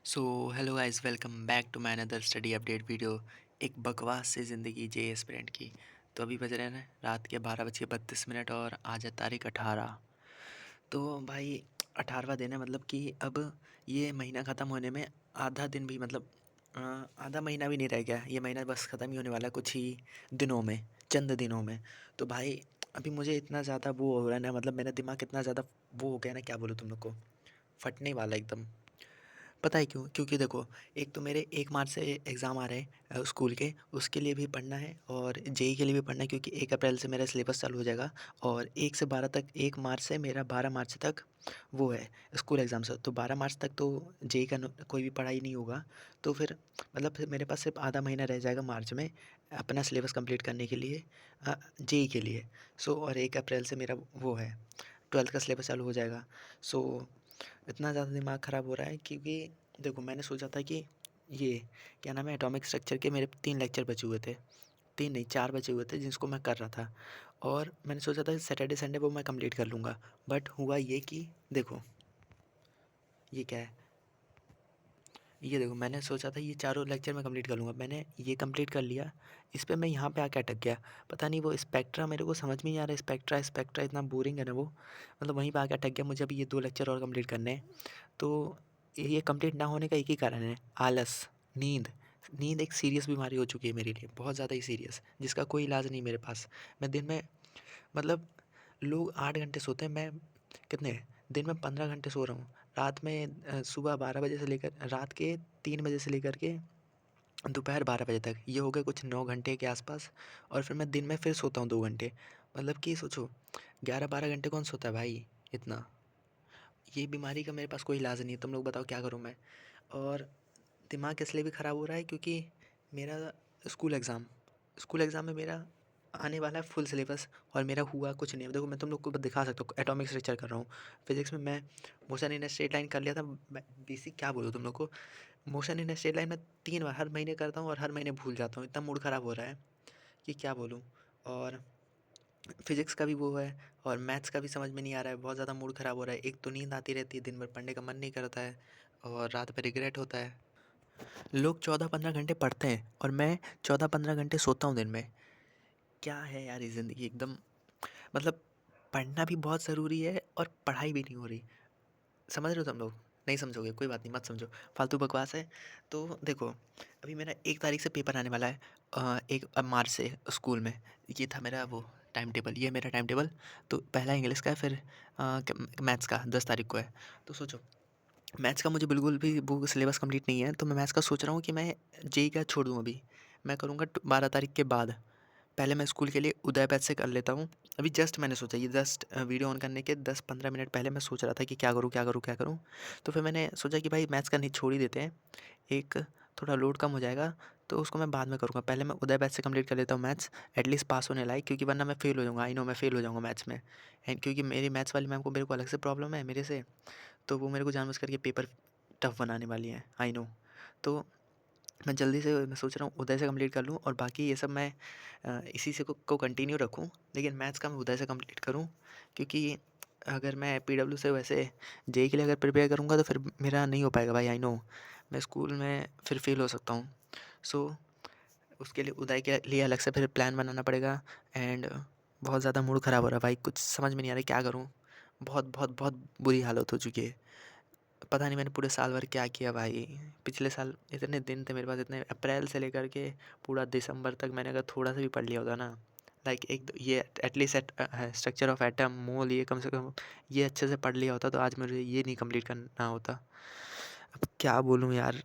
So hello guys, welcome back to my another study update video. एक बकवास सी ज़िंदगी जे aspirant की। तो अभी बज रहे हैं रात के 12:32 और आज है तारीख 18। तो भाई 18वां दिन है, मतलब कि अब ये महीना ख़त्म होने में आधा दिन भी, मतलब अ, आधा महीना भी नहीं रह गया। ये महीना बस ख़त्म ही होने वाला है कुछ ही दिनों में, चंद दिनों में। तो भाई अभी मुझे इतना ज़्यादा वो हो रहा है ना, मतलब मेरा दिमाग इतना ज़्यादा वो हो गया ना, क्या बोलूँ तुम लोग को, फटने वाला एकदम। पता है क्यों? क्योंकि देखो, एक तो मेरे 1 मार्च से एग्ज़ाम आ रहे हैं स्कूल के, उसके लिए भी पढ़ना है और जेईई के लिए भी पढ़ना है, क्योंकि 1 अप्रैल से मेरा सिलेबस चालू हो जाएगा। और 1 से 12 तक, 1 मार्च से मेरा 12 मार्च तक वो है स्कूल एग्ज़ाम्स है। तो 12 मार्च तक तो जेईई का कोई भी पढ़ाई नहीं होगा। तो फिर मतलब फिर मेरे पास सिर्फ आधा महीना रह जाएगा मार्च में अपना सिलेबस कंप्लीट करने के लिए, जेईई के लिए। और 1 अप्रैल से मेरा वो है 12th का सिलेबस चालू हो जाएगा। सो इतना ज़्यादा दिमाग ख़राब हो रहा है, क्योंकि देखो मैंने सोचा था कि ये क्या नाम है, एटॉमिक स्ट्रक्चर के मेरे 3 लेक्चर बचे हुए थे। 3 नहीं, 4 बचे हुए थे जिसको मैं कर रहा था। और मैंने सोचा था सैटरडे संडे वो मैं कंप्लीट कर लूँगा। बट हुआ ये कि देखो, ये क्या है, ये देखो, मैंने सोचा था ये चारों लेक्चर मैं कंप्लीट कर लूँगा। मैंने ये कंप्लीट कर लिया। इस पे मैं यहाँ पे आके अटक गया। पता नहीं वो स्पेक्ट्रा, मेरे को समझ में नहीं आ रहा। स्पेक्ट्रा स्पेक्ट्रा इतना बोरिंग है ना वो, मतलब वहीं पे आके अटक गया। मुझे अभी ये 2 लेक्चर और कंप्लीट करने हैं। तो ये कंप्लीट ना होने का एक ही कारण है, आलस, नींद। नींद एक सीरियस बीमारी हो चुकी है मेरे लिए, बहुत ज़्यादा ही सीरियस, जिसका कोई इलाज नहीं मेरे पास। मैं दिन में, मतलब लोग 8 घंटे सोते हैं, मैं कितने, दिन में 15 घंटे सो रहा हूँ। रात में सुबह 12 बजे से लेकर रात के 3 बजे से लेकर के दोपहर 12 बजे तक, ये हो गए कुछ 9 घंटे के आसपास। और फिर मैं दिन में फिर सोता हूँ 2 घंटे। मतलब कि सोचो, 11-12 घंटे कौन सोता है भाई इतना। ये बीमारी का मेरे पास कोई इलाज नहीं है। तुम लोग बताओ क्या करूँ मैं। और दिमाग इसलिए भी ख़राब हो रहा है क्योंकि मेरा स्कूल एग्ज़ाम में मेरा आने वाला है फुल सिलेबस, और मेरा हुआ कुछ नहीं है। देखो मैं तुम लोग को दिखा सकता हूँ, एटॉमिक स्ट्रक्चर कर रहा हूँ। फिजिक्स में मैं motion in a straight line कर लिया था। मैं बेसिक क्या बोलूँ तुम लोग को, motion in a straight line में 3 बार हर महीने करता हूँ और हर महीने भूल जाता हूँ। इतना मूड ख़राब हो रहा है कि क्या बोलूँ। और फिजिक्स का भी वो है, और मैथ्स का भी समझ में नहीं आ रहा है। बहुत ज़्यादा मूड ख़राब हो रहा है। एक तो नींद आती रहती है, दिन भर पढ़ने का मन नहीं करता है, और रात में रिग्रेट होता है। लोग 14-15 घंटे पढ़ते हैं और मैं 14-15 घंटे सोता हूँ दिन में। क्या है यार ये ज़िंदगी एकदम, मतलब पढ़ना भी बहुत ज़रूरी है और पढ़ाई भी नहीं हो रही। समझ रहे हो तुम लोग? नहीं समझोगे, कोई बात नहीं, मत समझो, फालतू बकवास है। तो देखो, अभी मेरा 1 तारीख से पेपर आने वाला है, 1 मार्च से स्कूल में। ये था मेरा वो टाइम टेबल, ये मेरा टाइम टेबल। तो पहला इंग्लिश का है, फिर मैथ्स का 10 तारीख को है। तो सोचो, मैथ्स का मुझे बिल्कुल भी वो सिलेबस कंप्लीट नहीं है। तो मैं मैथ्स का सोच रहा हूँ कि मैं जेईई का छोड़ दूँ अभी। मैं करूँगा 12 तारीख के बाद। पहले मैं स्कूल के लिए उदय बैच से कर लेता हूँ। अभी जस्ट मैंने सोचा, ये जस्ट वीडियो ऑन करने के 10-15 मिनट पहले मैं सोच रहा था कि क्या करूँ क्या करूँ क्या करूँ। तो फिर मैंने सोचा कि भाई मैथ्स का नहीं, छोड़ ही देते हैं। एक थोड़ा लोड कम हो जाएगा, तो उसको मैं बाद में करूँगा। पहले मैं उदय बैच से कंप्लीट कर लेता हूँ मैथ्स, एटलीस्ट पास होने लायक, क्योंकि वरना मैं फेल हो जाऊँगा। आई नो मैं फेल हो जाऊँगा मैथ्स में। एंड क्योंकि मेरी मैथ्स वाली मैम को, मेरे को अलग से प्रॉब्लम है मेरे से, तो वो मेरे को जानबूझ करके पेपर टफ बनाने वाली हैं, आई नो। तो मैं जल्दी से, मैं सोच रहा हूँ उदय से कंप्लीट कर लूँ, और बाकी ये सब मैं इसी से को कंटिन्यू रखूँ। लेकिन मैथ्स का मैं उदय से कंप्लीट करूँ, क्योंकि अगर मैं पीडब्ल्यू से वैसे जेईई के लिए अगर प्रिपेयर करूँगा तो फिर मेरा नहीं हो पाएगा भाई, आई नो। मैं स्कूल में फिर फेल हो सकता हूँ। सो उसके लिए उदय के लिए अलग से फिर प्लान बनाना पड़ेगा। एंड बहुत ज़्यादा मूड ख़राब हो रहा है भाई, कुछ समझ में नहीं आ रहा है क्या करूँ। बहुत बहुत बहुत बुरी हालत हो चुकी है। पता नहीं मैंने पूरे साल भर क्या किया भाई। पिछले साल इतने दिन थे मेरे पास, इतने अप्रैल से लेकर के पूरा दिसंबर तक, मैंने अगर थोड़ा सा भी पढ़ लिया होता ना, लाइक ये एटलीस्ट स्ट्रक्चर ऑफ एटम, मोल, ये कम से कम ये अच्छे से पढ़ लिया होता तो आज मुझे ये नहीं कंप्लीट करना होता। अब क्या बोलूँ यार,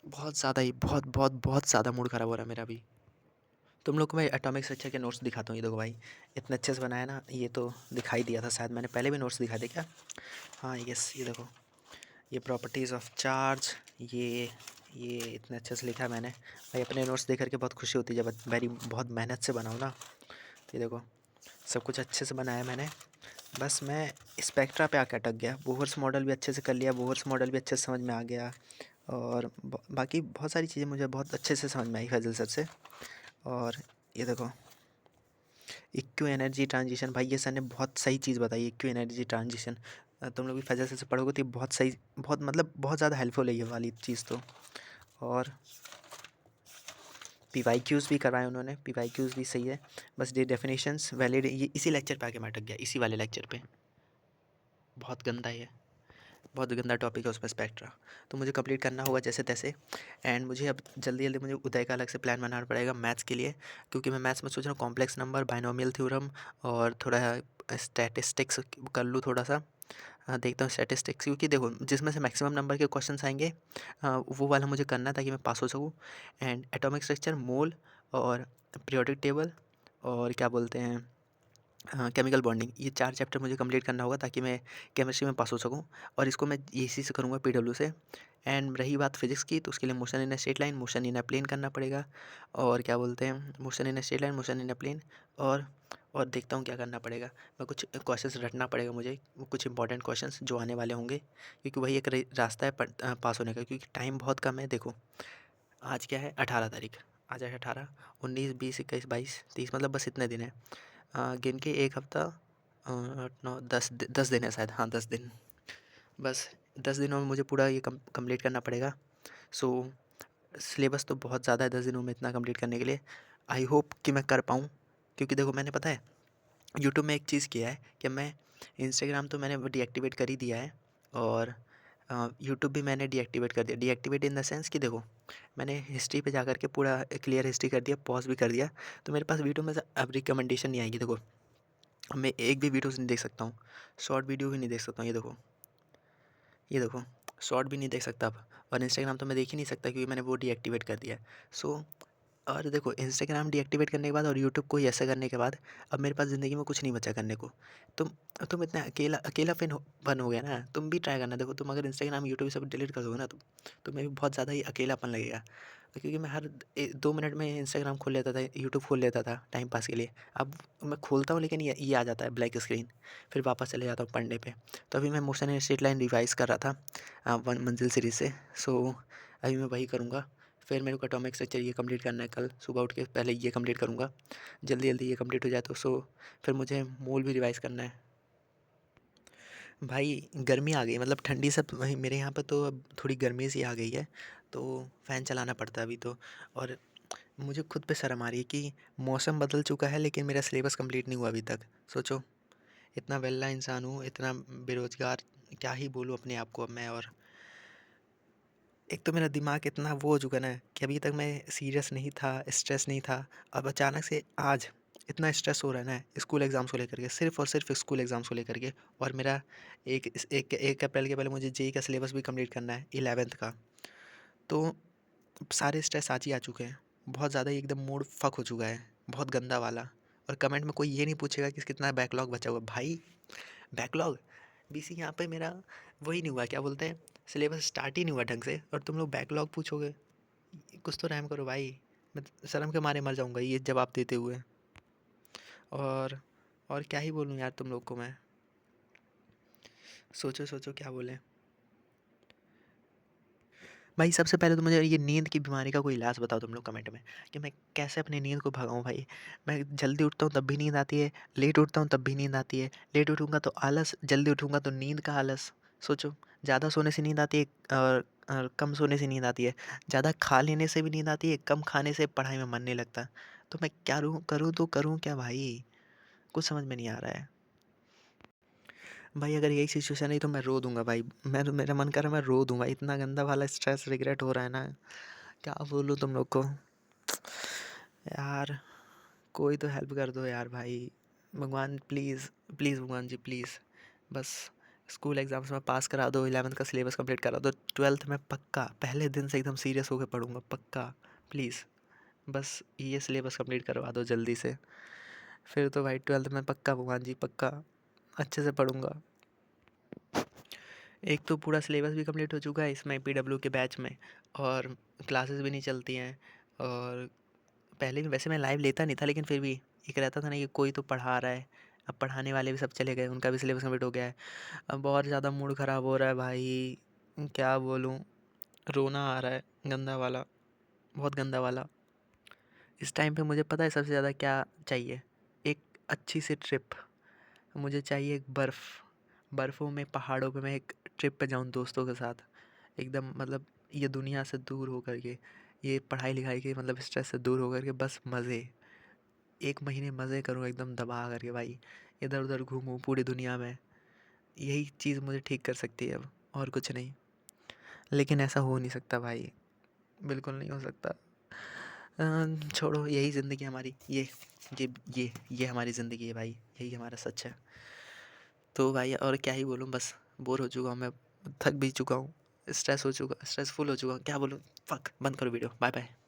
बहुत ज़्यादा ही, बहुत बहुत बहुत ज़्यादा मूड ख़राब हो रहा है मेरा अभी। तुम लोग को मैं एटॉमिक स्ट्रक्चर के नोट्स दिखाता हूँ। ये देखो भाई, इतने अच्छे से बनाया ना। ये तो दिखाई दिया था शायद, मैंने पहले भी नोट्स दिखाए थे क्या? हाँ यस, ये देखो, ये प्रॉपर्टीज़ ऑफ चार्ज, ये इतने अच्छे से लिखा है मैंने भाई। अपने नोट्स देख करके बहुत खुशी होती है जब मेरी बहुत मेहनत से बनाऊँ ना। तो ये देखो, सब कुछ अच्छे से बनाया मैंने। बस मैं स्पेक्ट्रा पे आके अटक गया। बोहर्स मॉडल भी अच्छे से कर लिया, बोहर्स मॉडल भी अच्छे से समझ में आ गया। और बाकी बहुत सारी चीज़ें मुझे बहुत अच्छे से समझ में आई फैजल सर से। और ये देखो, इक्यू एनर्जी ट्रांजिशन, भाई ये सर ने बहुत सही चीज़ बताई, इक्यू एनर्जी ट्रांजिशन। तुम लोग भी फजल से पढ़ोगे तो ये बहुत सही, बहुत मतलब बहुत ज़्यादा हेल्पफुल है ये वाली चीज़ तो। और पीवाईक्यूज़ भी करवाए उन्होंने, पीवाईक्यूज़ भी सही है। बस ये डेफिनेशंस वैलिड, ये इसी लेक्चर पे आके मैं अटक गया, इसी वाले लेक्चर पे। बहुत गंदा है, बहुत गंदा टॉपिक है उसमें स्पेक्ट्रा। तो मुझे कंप्लीट करना होगा जैसे तैसे। एंड मुझे अब जल्दी जल्दी मुझे उदय का अलग से प्लान बनाना पड़ेगा मैथ्स के लिए, क्योंकि मैं मैथ्स में सोच रहा हूँ कॉम्प्लेक्स नंबर, बाइनोमियल थ्योरम और थोड़ा स्टैटिस्टिक्स कर लूँ थोड़ा सा। देखता हूँ स्टैटिस्टिक्स, क्योंकि देखो जिसमें से मैक्सिमम नंबर के क्वेश्चंस आएंगे वो वाला मुझे करना है ताकि मैं पास हो सकूँ। एंड एटॉमिक स्ट्रक्चर, मोल और पीरियोडिक टेबल और क्या बोलते हैं केमिकल बॉन्डिंग, ये 4 चैप्टर मुझे कंप्लीट करना होगा ताकि मैं केमिस्ट्री में पास हो सकूँ। और इसको मैं इसी से करूँगा, पीडब्ल्यू से। एंड रही बात फिजिक्स की, तो उसके लिए motion in a straight line, motion in a plane करना पड़ेगा। और क्या बोलते हैं, motion in a straight line, motion in a plane. और देखता हूँ क्या करना पड़ेगा। मैं कुछ क्वेश्चंस रटना पड़ेगा मुझे, कुछ इंपॉर्टेंट क्वेश्चंस जो आने वाले होंगे, क्योंकि वही एक रास्ता है पास होने का, क्योंकि टाइम बहुत कम है। देखो आज क्या है, 18 तारीख। आज है 18, 19, 20, 21, 22, 30, मतलब बस इतने दिन है। गिन के एक हफ्ता, 8, 9, 10 दिन है शायद, हाँ 10 दिन। बस 10 दिनों में मुझे पूरा ये कंप्लीट करना पड़ेगा। सो सिलेबस तो बहुत ज़्यादा है 10 दिनों में इतना कंप्लीट करने के लिए। आई होप कि मैं कर पाऊँ, क्योंकि देखो मैंने पता है यूट्यूब में एक चीज़ किया है कि मैं इंस्टाग्राम तो मैंने डीएक्टिवेट कर ही दिया है, और यूट्यूब भी मैंने डीएक्टिवेट कर दिया। डीएक्टिवेट इन द सेंस कि देखो मैंने हिस्ट्री पे जा कर के पूरा क्लियर हिस्ट्री कर दिया, पॉज भी कर दिया। तो मेरे पास वीडियो में से अब रिकमेंडेशन नहीं आएगी। देखो मैं एक भी वीडियोस नहीं देख सकता हूँ, शॉर्ट वीडियो भी नहीं देख सकता हूँ। ये देखो शॉर्ट भी नहीं देख सकता अब। और इंस्टाग्राम तो मैं देख ही नहीं सकता, क्योंकि मैंने वो डीएक्टिवेट कर दिया है। सो और देखो इंस्टाग्राम डीएक्टिवेट करने के बाद और यूट्यूब को ही ऐसा करने के बाद अब मेरे पास ज़िंदगी में कुछ नहीं बचा करने को। तुम तुम इतना अकेलापन हो गया ना, तुम भी ट्राई करना। देखो तुम अगर इंस्टाग्राम यूट्यूब सब डिलीट कर दोगे ना, तुम्हें भी बहुत ज़्यादा ही अकेलापन लगेगा। क्योंकि मैं हर 2 मिनट में इंस्टाग्राम खोल लेता था, यूट्यूब खोल लेता था टाइम पास के लिए। अब मैं खोलता हूँ लेकिन ये आ जाता है ब्लैक स्क्रीन, फिर वापस चले जाता हूँ पढ़ने पे। तो अभी मैं motion in straight line revise कर रहा था 1 मंजिल सीरीज़ से। सो अभी मैं वही करूँगा। फिर मेरे को एटॉमिक स्ट्रक्चर ये कंप्लीट करना है, कल सुबह उठ के पहले ये कंप्लीट करूँगा। जल्दी जल्दी ये कंप्लीट हो जाए तो फिर मुझे मोल भी रिवाइज़ करना है। भाई गर्मी आ गई, मतलब ठंडी सब वही मेरे यहाँ पे तो अब थोड़ी गर्मी सी आ गई है, तो फ़ैन चलाना पड़ता है अभी तो। और मुझे खुद पे शर्म आ रही है कि मौसम बदल चुका है लेकिन मेरा सिलेबस कंप्लीट नहीं हुआ अभी तक। सोचो इतना वेल्ला इंसान हूँ, इतना बेरोज़गार, क्या ही बोलूँ अपने आप को अब मैं। और एक तो मेरा दिमाग इतना वो हो चुका है ना कि अभी तक मैं सीरियस नहीं था, स्ट्रेस नहीं था। अब अचानक से आज इतना स्ट्रेस हो रहा है ना स्कूल एग्ज़ाम्स को लेकर के, सिर्फ़ और सिर्फ़ स्कूल एग्ज़ाम्स को लेकर के। और मेरा 1 अप्रैल के पहले मुझे जेईई का सिलेबस भी कंप्लीट करना है 11th का। तो सारे स्ट्रेस आज ही आ चुके हैं। बहुत ज़्यादा ही एकदम मूड फ़क हो चुका है, बहुत गंदा वाला। और कमेंट में कोई ये नहीं पूछेगा कि कितना बैकलॉग बचा हुआ है। भाई बैकलॉग बीसी यहाँ पे मेरा वही नहीं हुआ, क्या बोलते हैं, सिलेबस स्टार्ट ही नहीं हुआ ढंग से, और तुम लोग बैकलॉग पूछोगे। कुछ तो रहम करो भाई, मैं शर्म के मारे मर जाऊंगा ये जवाब देते हुए। और और क्या ही बोलूँ यार तुम लोग को मैं। सोचो सोचो क्या बोले। भाई सबसे पहले तो मुझे ये नींद की बीमारी का कोई इलाज बताओ तुम लोग कमेंट में, कि मैं कैसे अपनी नींद को भगाऊं भाई। मैं जल्दी उठता हूँ तब भी नींद आती है, लेट उठता हूँ तब भी नींद आती है। लेट उठूँगा तो आलस, जल्दी उठूँगा तो नींद का आलस। सोचो ज़्यादा सोने से नींद आती है, और कम सोने से नींद आती है। ज़्यादा खा लेने से भी नींद आती है, कम खाने से पढ़ाई में मन नहीं लगता। तो मैं क्या करूँ तो करूँ क्या भाई, कुछ समझ में नहीं आ रहा है। भाई अगर यही सिचुएशन है तो मैं रो दूंगा भाई, मैं तो मेरा मन कर रहा है मैं रो दूंगा, इतना गंदा वाला स्ट्रेस रिग्रेट हो रहा है ना। क्या बोलूँ तुम लोग को यार, कोई तो हेल्प कर दो यार भाई। भगवान प्लीज़, प्लीज़ भगवान जी प्लीज़, बस स्कूल एग्ज़ाम्स में पास करा दो, 11th का सिलेबस कंप्लीट करा दो, 12th में पक्का पहले दिन से एकदम सीरियस होकर पढ़ूंगा पक्का। प्लीज़ बस ये सिलेबस कंप्लीट करवा दो जल्दी से, फिर तो भाई 12th में पक्का भगवान जी पक्का अच्छे से पढ़ूंगा। एक तो पूरा सिलेबस भी कंप्लीट हो चुका है इसमें पीडब्ल्यू के बैच में, और क्लासेस भी नहीं चलती हैं। और पहले भी वैसे मैं लाइव लेता नहीं था, लेकिन फिर भी एक रहता था ना कि कोई तो पढ़ा रहा है। अब पढ़ाने वाले भी सब चले गए, उनका भी सिलेबस कंप्लीट हो गया है। अब बहुत ज़्यादा मूड ख़राब हो रहा है भाई, क्या बोलूँ, रोना आ रहा है गंदा वाला, बहुत गंदा वाला। इस टाइम पे मुझे पता है सबसे ज़्यादा क्या चाहिए, एक अच्छी सी ट्रिप। मुझे चाहिए एक बर्फ़, बर्फ़ों में, पहाड़ों पे मैं एक ट्रिप पे जाऊँ दोस्तों के साथ, एकदम मतलब ये दुनिया से दूर होकर के, ये पढ़ाई-लिखाई के मतलब स्ट्रेस से दूर होकर के बस मज़े, 1 महीने मज़े करूँ एकदम दबा कर के भाई, इधर-उधर घूमूँ पूरी दुनिया में, यही चीज़ मुझे ठीक कर सकती है अब, और कुछ नहीं। लेकिन ऐसा हो नहीं सकता भाई, बिल्कुल नहीं हो सकता। छोड़ो, यही ज़िंदगी हमारी, ये ये हमारी ज़िंदगी है भाई, यही हमारा सच है। तो भाई और क्या ही बोलूँ, बस बोर हो चुका हूँ मैं, थक भी चुका हूँ, स्ट्रेसफुल हो चुका हूँ, क्या बोलूँ, फ़क, बंद करो वीडियो, बाय बाय।